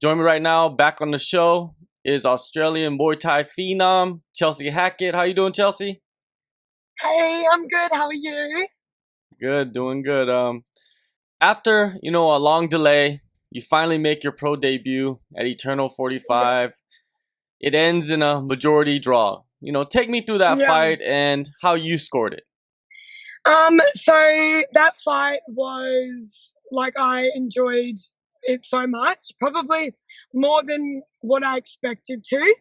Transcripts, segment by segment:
Join me right now, back on the show, is Australian Muay Thai phenom, Chelsea Hackett. How you doing, Chelsea? Hey, I'm good. How are you? Good, doing good. After, a long delay, you finally make your pro debut at Eternal Yeah. 45. It ends in a majority draw. Take me through that Yeah. fight and how you scored it. So that fight was like I enjoyed it so much, probably more than what I expected to.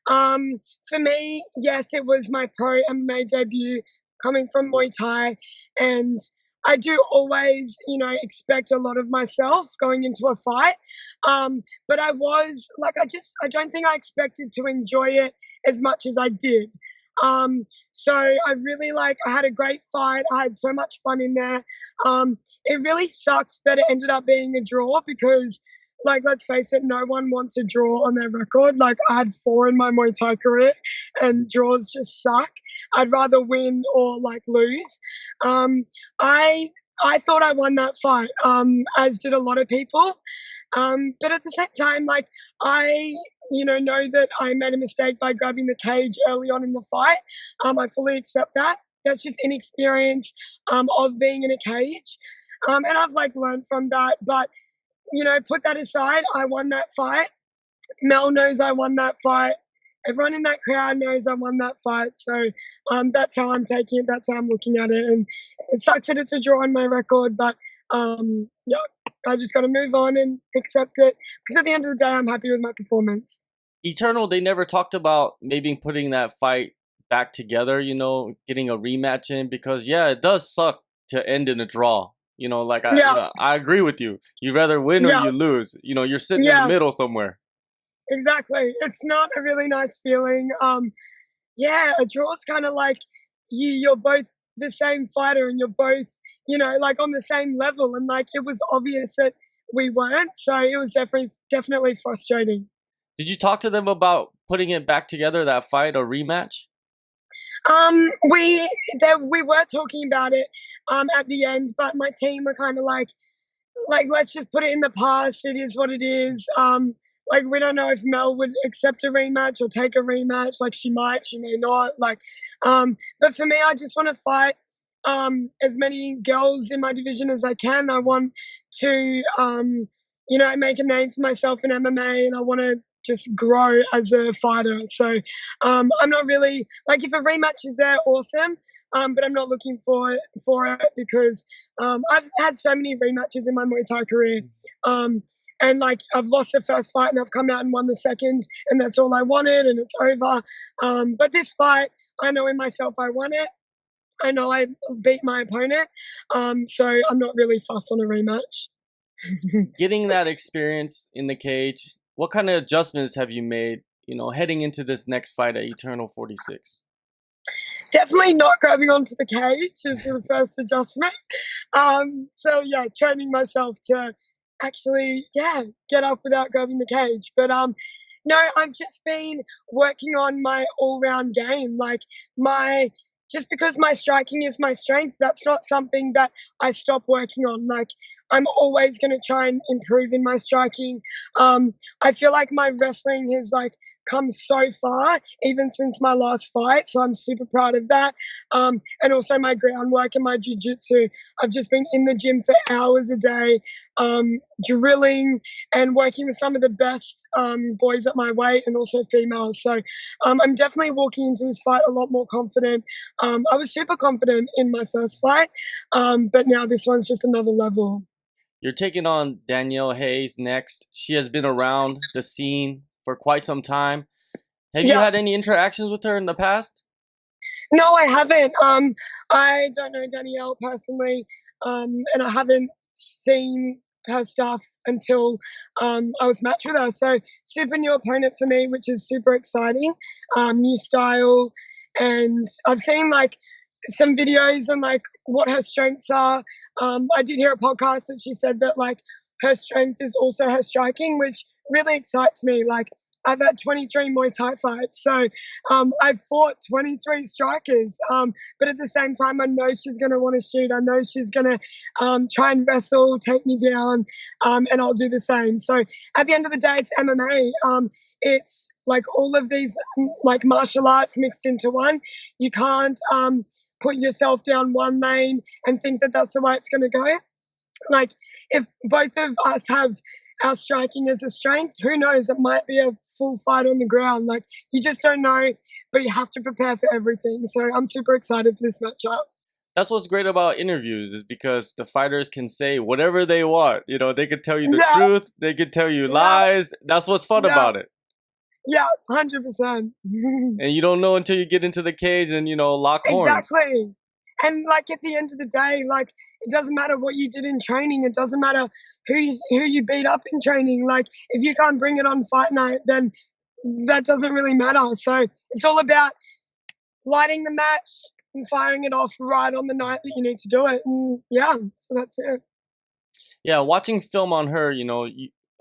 For me, yes, it was my pro MMA debut coming from Muay Thai, and I do always, expect a lot of myself going into a fight. But I was like, I don't think I expected to enjoy it as much as I did. Um, so I really I had a great fight. I had so much fun in there. It really sucks that it ended up being a draw because, let's face it, no one wants a draw on their record. Like, I had four in my Muay Thai career, and draws just suck. I'd rather win or lose. Um, I I thought I won that fight, as did a lot of people. But at the same time, I know that I made a mistake by grabbing the cage early on in the fight. I fully accept that. That's just inexperience of being in a cage. And I've learned from that. But put that aside. I won that fight. Mel knows I won that fight. Everyone in that crowd knows I won that fight. So that's how I'm taking it. That's how I'm looking at it. And it sucks that it's a draw on my record, but yeah, I just got to move on and accept it. Because at the end of the day, I'm happy with my performance. Eternal, they never talked about maybe putting that fight back together, getting a rematch in because yeah, it does suck to end in a draw. Yeah, I agree with you. You rather win or yeah, you lose. You're sitting in the yeah, middle somewhere. exactly. It's not a really nice feeling. Yeah, a draw is kind of like you're both the same fighter and you're both, on the same level. And it was obvious that we weren't. So it was definitely frustrating. Did you talk to them about putting it back together, that fight or rematch? We were talking about it at the end, but my team were kind of let's just put it in the past. It is what it is. We don't know if Mel would accept a rematch or take a rematch. She might, she may not. But for me, I just want to fight as many girls in my division as I can. I want to, make a name for myself in MMA, and I want to just grow as a fighter. So I'm not really if a rematch is there, awesome. But I'm not looking for it because I've had so many rematches in my Muay Thai career. And I've lost the first fight and I've come out and won the second, and that's all I wanted, and it's over. But this fight, I know in myself I won it. I know I beat my opponent. So I'm not really fussed on a rematch. Getting that experience in the cage, what kind of adjustments have you made, heading into this next fight at Eternal 46? Definitely not grabbing onto the cage is the first adjustment. So yeah, training myself to actually, get up without grabbing the cage. But no, I've just been working on my all-round game. My just because my striking is my strength, that's not something that I stop working on. I'm always going to try and improve in my striking. I feel like my wrestling has come so far, even since my last fight. So I'm super proud of that. And also my groundwork and my jiu-jitsu. I've just been in the gym for hours a day, drilling and working with some of the best boys at my weight and also females. So I'm definitely walking into this fight a lot more confident. I was super confident in my first fight, but now this one's just another level. You're taking on Danielle Hayes next. She has been around the scene for quite some time. Have you Yeah. had any interactions with her in the past? No, I haven't. I don't know Danielle personally, and I haven't seen her stuff until I was matched with her. So super new opponent for me, which is super exciting. New style, and I've seen some videos and what her strengths are. I did hear a podcast that she said that her strength is also her striking, which really excites me. I've had 23 Muay Thai fights. So I've fought 23 strikers. But at the same time, I know she's going to want to shoot. I know she's going to try and wrestle, take me down, and I'll do the same. So at the end of the day, it's MMA. It's like all of these like martial arts mixed into one. You can't put yourself down one lane and think that that's the way it's going to go. Like if both of us have our striking as a strength, who knows? It might be a full fight on the ground. Like you just don't know, but you have to prepare for everything. So I'm super excited for this matchup. That's what's great about interviews is because the fighters can say whatever they want. You know, they could tell you the truth. They could tell you lies. That's what's fun about it. Yeah, 100%. And you don't know until you get into the cage and, lock horns. Exactly. And like at the end of the day, like it doesn't matter what you did in training. It doesn't matter who you beat up in training. Like if you can't bring it on fight night, then that doesn't really matter. So it's all about lighting the match and firing it off right on the night that you need to do it. And yeah, so that's it. Yeah, watching film on her,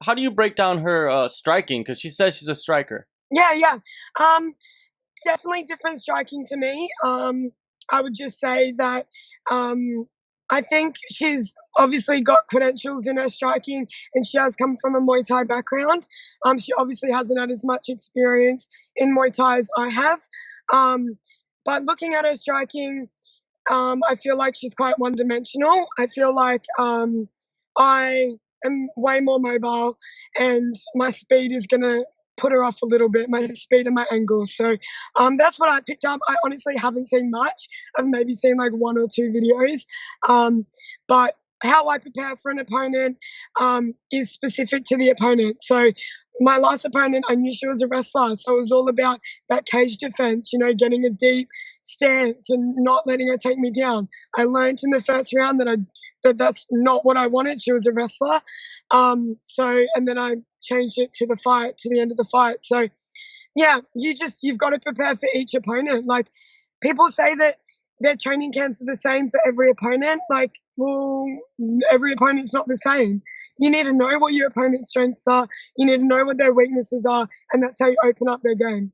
how do you break down her striking? Because she says she's a striker. Yeah. Definitely different striking to me. I would just say that I think she's obviously got credentials in her striking, and she has come from a Muay Thai background. She obviously hasn't had as much experience in Muay Thai as I have. But looking at her striking, I feel like she's quite one-dimensional. I feel like I am way more mobile, and my speed is going to put her off a little bit, my speed and my angle. So that's what I picked up. I honestly haven't seen much. I've maybe seen like 1 or 2 videos. But how I prepare for an opponent is specific to the opponent. So my last opponent, I knew she was a wrestler. So it was all about that cage defense, getting a deep stance and not letting her take me down. I learned in the first round that that's not what I wanted. She was a wrestler. And then I changed it to the end of the fight. So yeah, you've got to prepare for each opponent. Like people say that their training camps are the same for every opponent. Like, well, every opponent's not the same. You need to know what your opponent's strengths are. You need to know what their weaknesses are. And that's how you open up their game.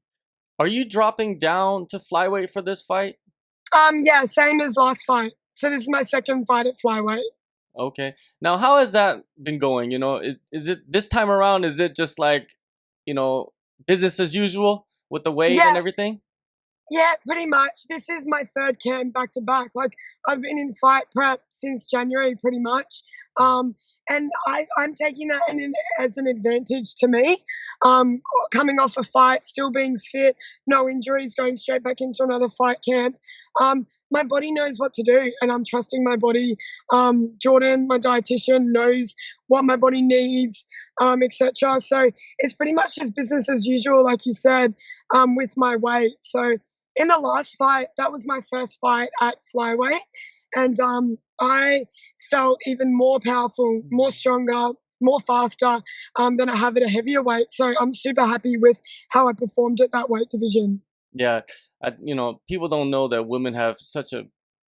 Are you dropping down to flyweight for this fight? Yeah, same as last fight. So this is my second fight at flyweight. Okay. Now, how has that been going? Is it this time around? Is it just like, business as usual with the weight and everything? Yeah, pretty much. This is my third camp back to back. Like I've been in fight prep since January, pretty much. And I'm taking that as an advantage to me. Coming off a fight, still being fit, no injuries, going straight back into another fight camp. My body knows what to do, and I'm trusting my body. Jordan, my dietitian, knows what my body needs, etc. So it's pretty much just business as usual, like you said, with my weight. So in the last fight, that was my first fight at flyweight, and I felt even more powerful, more stronger, more faster than I have at a heavier weight. So I'm super happy with how I performed at that weight division. Yeah, people don't know that women have such a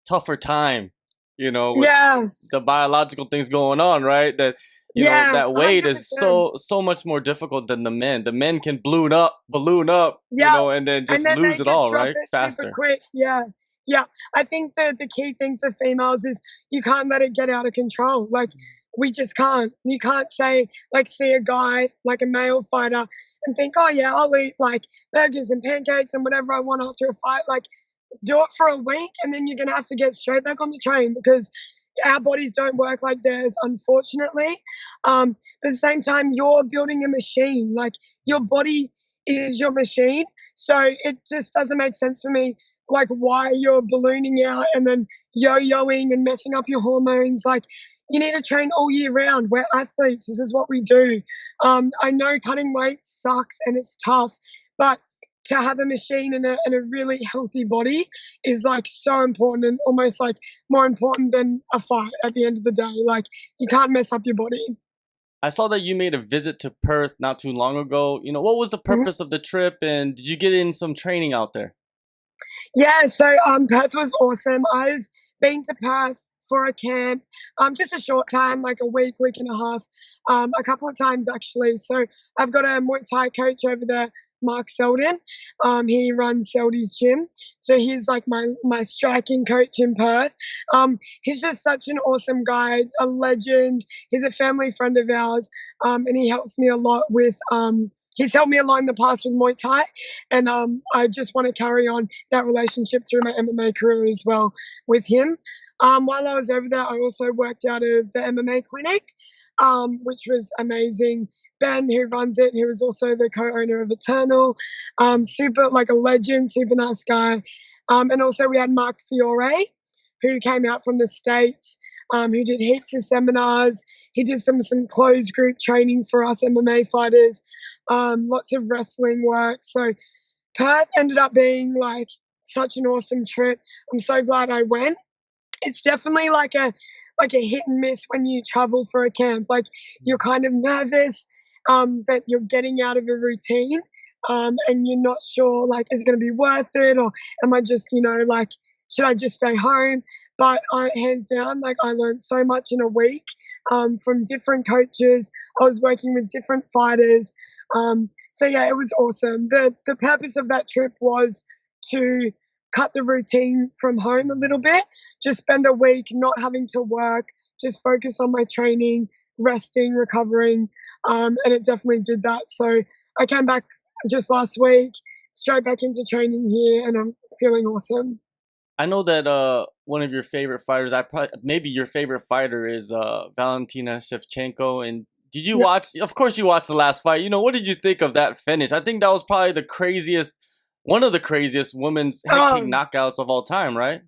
tougher time, with the biological things going on, right? That that weight 100%. Is so much more difficult than the men. The men can balloon up, and then just lose it all, right? Faster. Super quick, yeah. I think the key thing for females is you can't let it get out of control. Like we just can't. You can't see a guy, like a male fighter, and think, oh yeah, I'll eat like burgers and pancakes and whatever I want after a fight. Like do it for a week, and then you're gonna have to get straight back on the train because our bodies don't work like theirs, unfortunately. But at the same time, you're building a machine. Like your body is your machine, so it just doesn't make sense for me. Like why you're ballooning out and then yo-yoing and messing up your hormones. Like you need to train all year round. We're athletes. This is what we do. I know cutting weight sucks and it's tough, but to have a machine and a really healthy body is like so important and almost like more important than a fight at the end of the day. Like you can't mess up your body. I saw that you made a visit to Perth not too long ago. What was the purpose of the trip, and did you get in some training out there? Yeah, so Perth was awesome. I've been to Perth for a camp, just a short time, like a week and a half, a couple of times actually. So I've got a Muay Thai coach over there, Mark Selden. He runs Seldy's gym. So he's like my striking coach in Perth. He's just such an awesome guy, a legend. He's a family friend of ours, and he helps me a lot with he's helped me along the path with Muay Thai, and I just want to carry on that relationship through my MMA career as well with him. While I was over there, I also worked out of the MMA clinic, which was amazing. Ben, who runs it, who is also the co-owner of Eternal, super, like a legend, super nice guy. And also we had Mark Fiore, who came out from the States, who did heaps of seminars. He did some closed group training for us MMA fighters, lots of wrestling work. So Perth ended up being like such an awesome trip. I'm so glad I went. It's definitely like a hit and miss when you travel for a camp. Like you're kind of nervous that you're getting out of a routine, and you're not sure, like, is it going to be worth it, or am I just, like, should I just stay home? But hands down, like, I learned so much in a week from different coaches. I was working with different fighters. So yeah, it was awesome. The purpose of that trip was to cut the routine from home a little bit, just spend a week not having to work, just focus on my training, resting, recovering, and it definitely did that. So I came back just last week, straight back into training here, and I'm feeling awesome. I know that one of your favorite fighters, maybe your favorite fighter is Valentina Shevchenko. And did you watch? Of course, you watched the last fight. What did you think of that finish? I think that was probably one of the craziest women's head kick knockouts of all time, right?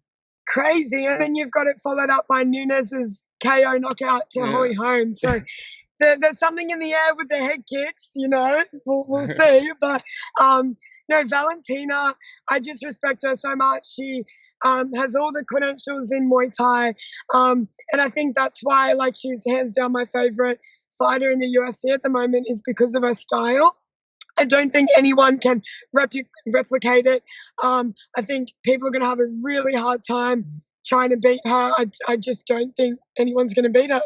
Crazy, and then you've got it followed up by Nunes's KO knockout to Hyon. So there's something in the air with the head kicks, we'll see. But no, Valentina, I just respect her so much. She has all the credentials in Muay Thai, and I think that's why, like, she's hands down my favorite fighter in the UFC at the moment, is because of her style. I don't think anyone can replicate it. I think people are going to have a really hard time trying to beat her. I just don't think anyone's going to beat her.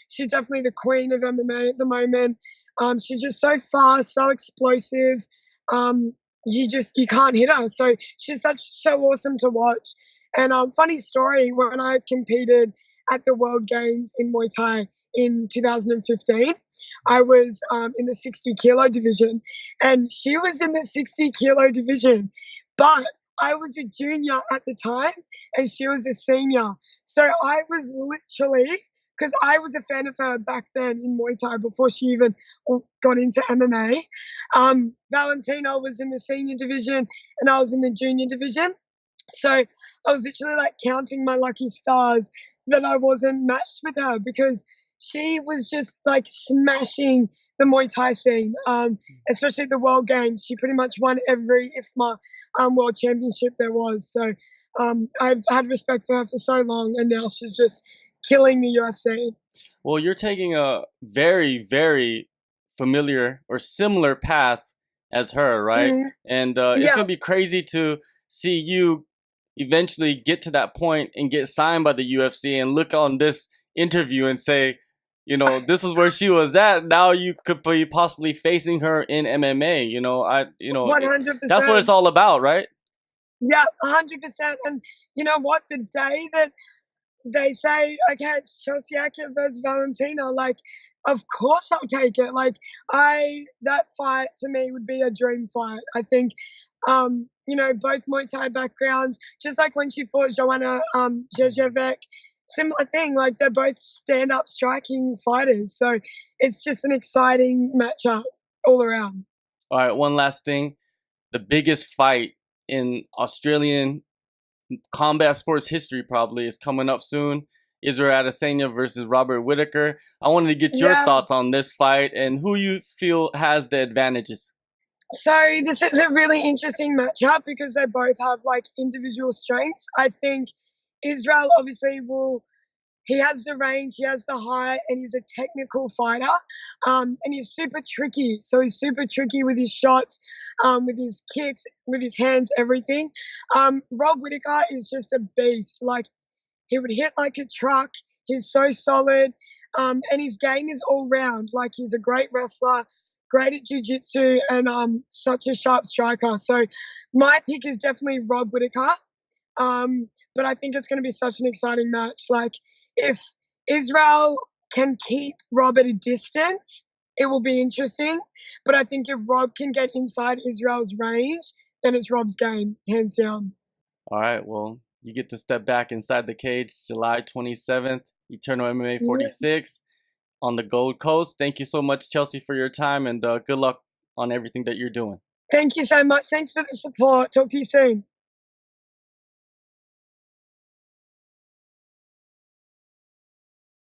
She's definitely the queen of MMA at the moment. She's just so fast, so explosive. You can't hit her. So she's so awesome to watch. And funny story, when I competed at the World Games in Muay Thai in 2015, I was in the 60 kilo division, and she was in the 60 kilo division, but I was a junior at the time and she was a senior. So I was literally, because I was a fan of her back then in Muay Thai before she even got into MMA. Valentina was in the senior division and I was in the junior division. So I was literally like counting my lucky stars that I wasn't matched with her, because she was just like smashing the Muay Thai scene, especially at the World Games. She pretty much won every IFMA World Championship there was. So I've had respect for her for so long, and now she's just killing the UFC. Well, you're taking a very, very familiar or similar path as her, right? Mm-hmm. And it's going to be crazy to see you eventually get to that point and get signed by the UFC and look on this interview and say, this is where she was at. Now you could be possibly facing her in MMA. 100%. That's what it's all about, right? Yeah, 100%. And you know what? The day that they say, okay, it's Chelsea Hackett versus Valentina, like, of course I'll take it. Like, that fight to me would be a dream fight. I think, both Muay Thai backgrounds, just like when she fought Joanna Jędrzejczyk, similar thing, like they're both stand-up striking fighters. So it's just an exciting matchup all around. All right, one last thing. The biggest fight in Australian combat sports history probably is coming up soon. Israel Adesanya versus Robert Whittaker. I wanted to get your thoughts on this fight and who you feel has the advantages. So this is a really interesting matchup because they both have like individual strengths. I think Israel obviously he has the range, he has the height, and he's a technical fighter. And he's super tricky. So he's super tricky with his shots, with his kicks, with his hands, everything. Rob Whittaker is just a beast. Like, He would hit like a truck. He's so solid. And his game is all round. Like, he's a great wrestler, great at jiu-jitsu, and such a sharp striker. So my pick is definitely Rob Whittaker. But I think it's going to be such an exciting match. Like, if Israel can keep Rob at a distance, it will be interesting. But I think if Rob can get inside Israel's range, then it's Rob's game, hands down. All right, well, you get to step back inside the cage July 27th, Eternal MMA 46 on the Gold Coast. Thank you so much, Chelsea, for your time, and good luck on everything that you're doing. Thank you so much. Thanks for the support. Talk to you soon.